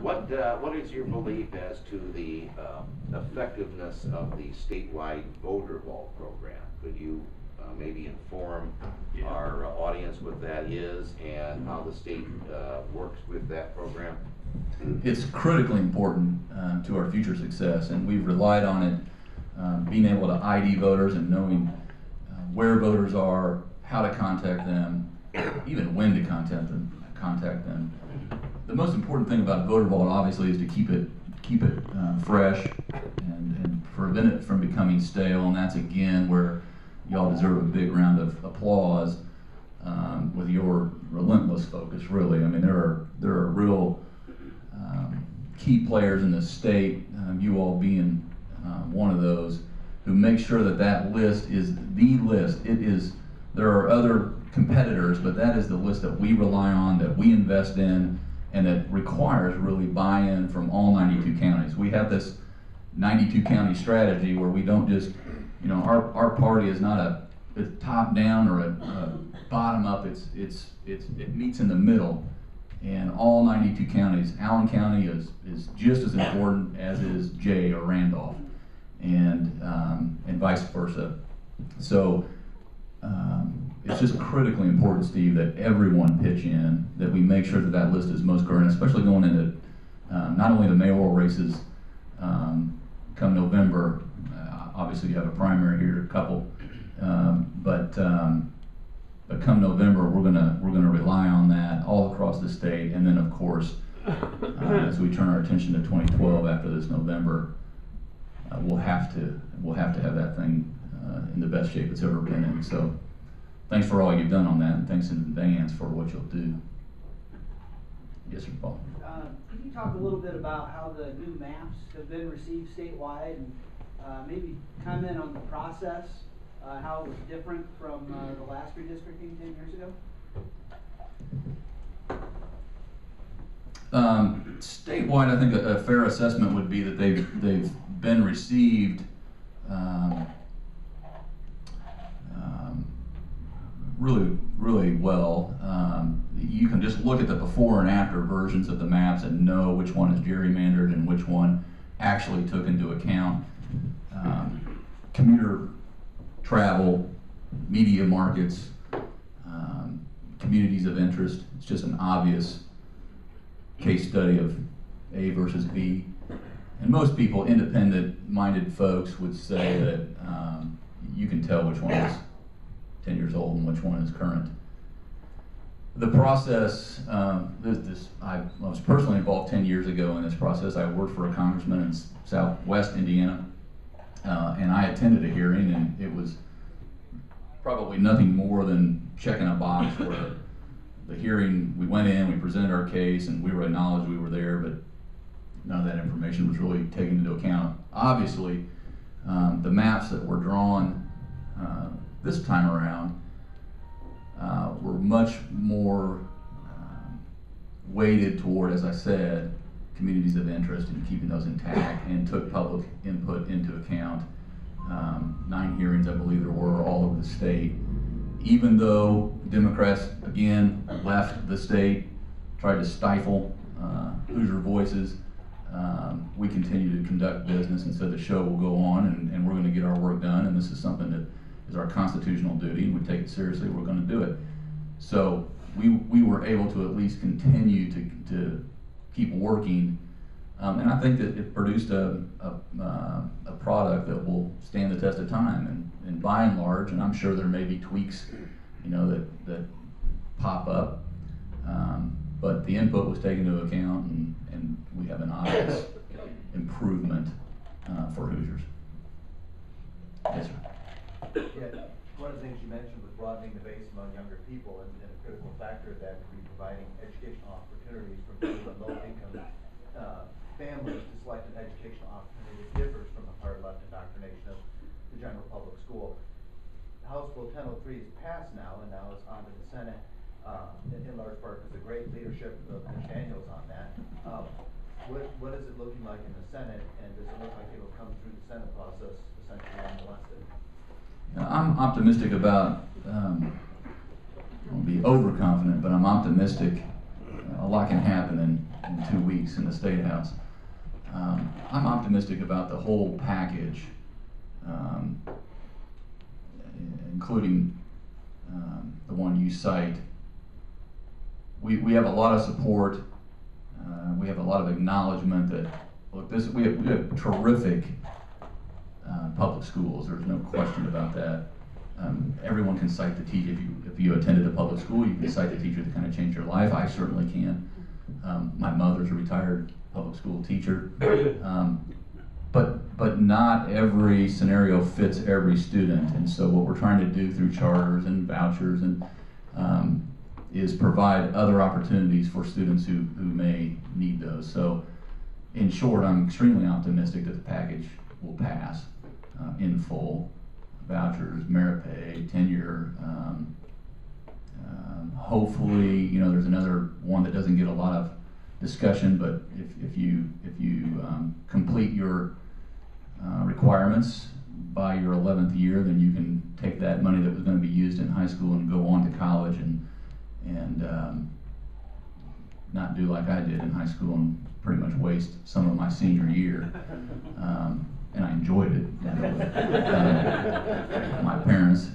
What is your belief as to the effectiveness of the statewide voter vault program? Could you maybe inform our audience what that is and how the state works with that program? It's critically important to our future success, and we've relied on it, being able to ID voters and knowing where voters are, how to contact them, even when to contact them. The most important thing about voter vault, obviously, is to keep it fresh and prevent it from becoming stale. And that's again where y'all deserve a big round of applause with your relentless focus. Really, I mean, there are real key players in the state. You all being one of those who make sure that list is the list. It is. There are other competitors, but that is the list that we rely on, that we invest in, and that requires really buy-in from all 92 counties. We have this 92 county strategy where we don't just, our party is not a top down or a bottom up. It meets in the middle, and all 92 counties. Allen County is just as important as is Jay or Randolph, and vice versa. So. It's just critically important, Steve, that everyone pitch in, that we make sure that list is most current, especially going into not only the mayoral races come November. Obviously, you have a primary here, a couple, but come November, we're gonna rely on that all across the state, and then of course, as we turn our attention to 2012 after this November, we'll have to have that thing in the best shape it's ever been in. So. Thanks for all you've done on that, and thanks in advance for what you'll do. Yes, sir, Paul. Can you talk a little bit about how the new maps have been received statewide, and maybe comment on the process, how it was different from the last redistricting 10 years ago? Statewide, I think a fair assessment would be that they've been received really well. You can just look at the before and after versions of the maps and know which one is gerrymandered and which one actually took into account commuter travel, media markets, communities of interest. It's just an obvious case study of A versus B. And most people, independent-minded folks, would say that you can tell which one is 10 years old and which one is current. The process, I was personally involved 10 years ago in this process. I worked for a congressman in Southwest Indiana, and I attended a hearing, and it was probably nothing more than checking a box where the hearing, we went in, we presented our case, and we were acknowledged we were there, but none of that information was really taken into account. Obviously, the maps that were drawn this time around were much more weighted toward, as I said, communities of interest and keeping those intact, and took public input into account. 9 hearings, I believe there were, all over the state. Even though Democrats, again, left the state, tried to stifle Hoosier voices, we continue to conduct business and said the show will go on, and we're going to get our work done, and this is something that is our constitutional duty, and we take it seriously. We're going to do it. So we were able to at least continue to keep working, and I think that it produced a product that will stand the test of time. And by and large, and I'm sure there may be tweaks, that pop up, but the input was taken into account, and we have an obvious improvement for Hoosiers. Yes, sir. Yeah, one of the things you mentioned was broadening the base among younger people, and a critical factor of that would be providing educational opportunities for people in low-income families to select an educational opportunity that differs from the hard-left indoctrination of the general public school. House Bill 1003 is passed now, and now it's on to the Senate, in large part because of the great leadership of Mitch Daniels on that. What is it looking like in the Senate, and does it look like it will come through the Senate process essentially unmolested? I'm optimistic about, I won't be overconfident, but I'm optimistic a lot can happen in 2 weeks in the State House. I'm optimistic about the whole package, including the one you cite. We have a lot of support. We have a lot of acknowledgement that, look, we have terrific public schools. There's no question about that. Everyone can cite the teacher. If you attended a public school, you can cite the teacher that kind of changed your life. I certainly can. My mother's a retired public school teacher. But not every scenario fits every student. And so what we're trying to do through charters and vouchers and is provide other opportunities for students who may need those. So in short, I'm extremely optimistic that the package will pass in full. Vouchers, merit pay, tenure. Hopefully, there's another one that doesn't get a lot of discussion, but if you complete your requirements by your 11th year, then you can take that money that was going to be used in high school and go on to college and not do like I did in high school and pretty much waste some of my senior year. And I enjoyed it. My parents,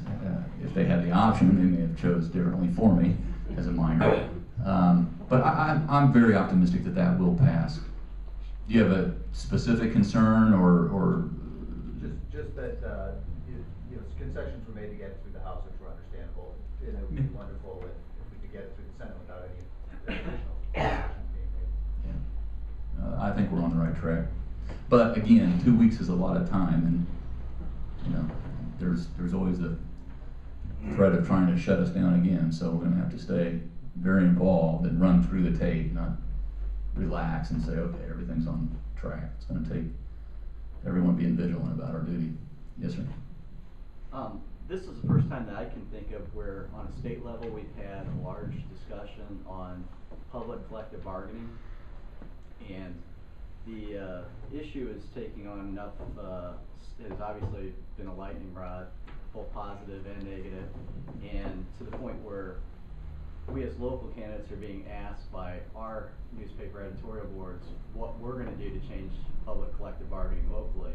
if they had the option, they may have chose differently for me as a minor. But I'm very optimistic that will pass. Do you have a specific concern or? Just that concessions were made to get it through the House, which were understandable, and it would be wonderful if we could get it through the Senate without any additional concessions being made. Yeah. I think we're on the right track. But again, 2 weeks is a lot of time, and there's always the threat of trying to shut us down again. So we're going to have to stay very involved and run through the tape, not relax and say, okay, everything's on track. It's going to take everyone being vigilant about our duty. Yes, sir. This is the first time that I can think of where, on a state level, we've had a large discussion on public collective bargaining, and the issue is taking on enough, has obviously been a lightning rod, both positive and negative, and to the point where we as local candidates are being asked by our newspaper editorial boards what we're going to do to change public collective bargaining locally.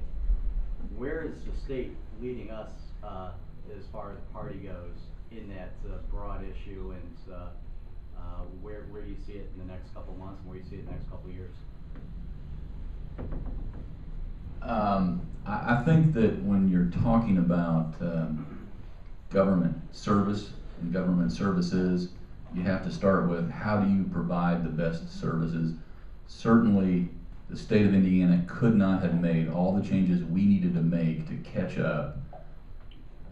Where is the state leading us as far as the party goes in that broad issue, and where do you see it in the next couple months and where do you see it in the next couple years? I think that when you're talking about government service and government services, you have to start with how do you provide the best services. Certainly, the state of Indiana could not have made all the changes we needed to make to catch up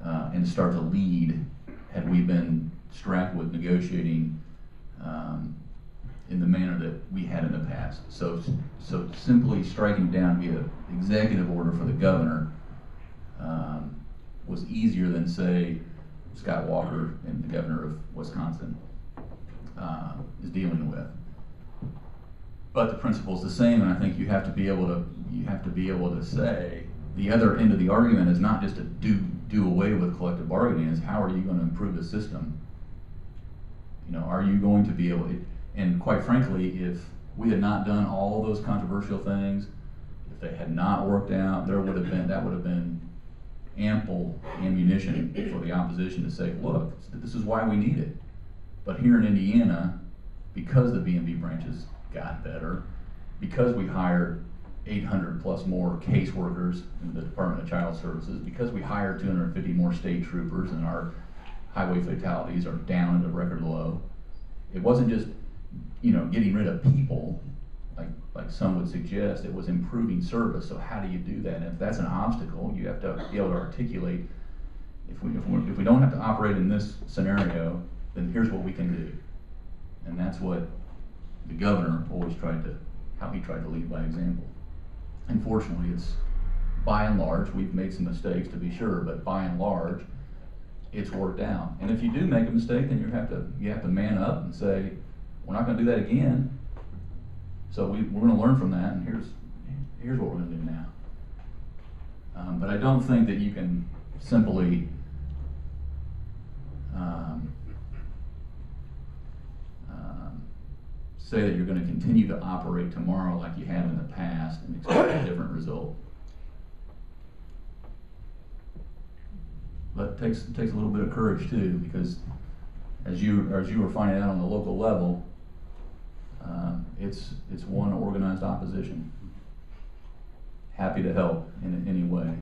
and start to lead had we been strapped with negotiating in the manner that we had in the past. So simply striking down via executive order for the governor was easier than, say, Scott Walker and the governor of Wisconsin is dealing with. But the principle's the same, and I think you have to be able to say the other end of the argument is not just to do away with collective bargaining. Is how are you going to improve the system? Are you going to be able to? And quite frankly, if we had not done all those controversial things, if they had not worked out, that would have been ample ammunition for the opposition to say, look, this is why we need it. But here in Indiana, because the B&B branches got better, because we hired 800 plus more caseworkers in the Department of Child Services, because we hired 250 more state troopers and our highway fatalities are down at a record low. It wasn't just getting rid of people, like some would suggest. It was improving service. So how do you do that? And if that's an obstacle, you have to be able to articulate. If we don't have to operate in this scenario, then here's what we can do. And that's what the governor always tried to lead by example. Unfortunately, it's by and large, we've made some mistakes to be sure, but by and large, it's worked out. And if you do make a mistake, then you have to man up and say, we're not going to do that again. So we're going to learn from that, and here's what we're going to do now. But I don't think that you can simply say that you're going to continue to operate tomorrow like you have in the past and expect a different result. But it takes a little bit of courage too, because as you were finding out on the local level, it's one organized opposition. Happy to help in any way.